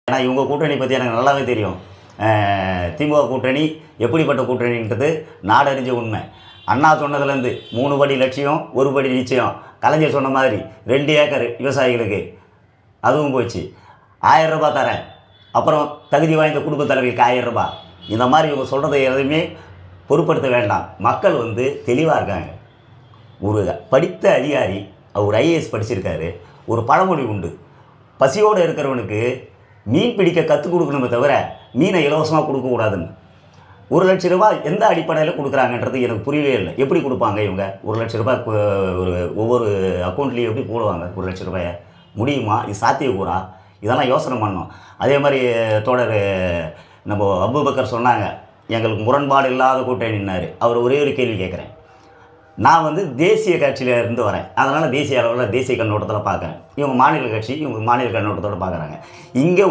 ஏன்னா இவங்க கூட்டணி பற்றி எனக்கு நல்லாவே தெரியும். திமுக கூட்டணி எப்படிப்பட்ட கூட்டணின்றது நாடறிஞ்ச உண்மை. அண்ணா சொன்னதுலேருந்து 3 படி லட்சியம் 1 படி நிச்சயம். கலைஞர் சொன்ன மாதிரி 2 ஏக்கர் விவசாயிகளுக்கு அதுவும் போச்சு. 1000 ரூபாய் தரேன், அப்புறம் தகுதி வாய்ந்த குடும்ப தலைவிக்கு 1000 ரூபாய். இந்த மாதிரி இவங்க சொல்கிறத எதுவுமே பொருட்படுத்த வேண்டாம். மக்கள் தெளிவாக இருக்காங்க. ஒரு படித்த அதிகாரி, அவர் ஐஏஎஸ் படிச்சிருக்காரு. ஒரு பழமொழி உண்டு, பசியோடு இருக்கிறவனுக்கு மீன் பிடிக்க கற்றுக் கொடுக்கணுமே தவிர மீனை இலவசமாக கொடுக்கக்கூடாதுன்னு. 1 லட்ச ரூபாய் எந்த அடிப்படையில் கொடுக்குறாங்கன்றது எனக்கு புரியவே இல்லை. எப்படி கொடுப்பாங்க இவங்க 1 லட்ச ரூபாய்? ஒரு ஒவ்வொரு அக்கௌண்ட்லேயும் எப்படி போடுவாங்க 1 லட்ச ரூபாயை? முடியுமா? இது சாத்தியக்கூறா? இதெல்லாம் யோசனை பண்ணணும். அதே மாதிரி தோழர் நம்ம அபூபக்கர் சொன்னாங்க, எங்களுக்கு முரண்பாடு இல்லாத கூட்டணின்னாரு. அவர் ஒரே ஒரு கேள்வி கேட்குறேன். நான் தேசிய கட்சியில் இருந்து வரேன், அதனால் தேசிய அளவில் தேசிய கண்ணோட்டத்தில் பார்க்குறேன். இவங்க மாநில கட்சி, இவங்க மாநில கண்ணோட்டத்தோடு பார்க்குறாங்க. இங்கே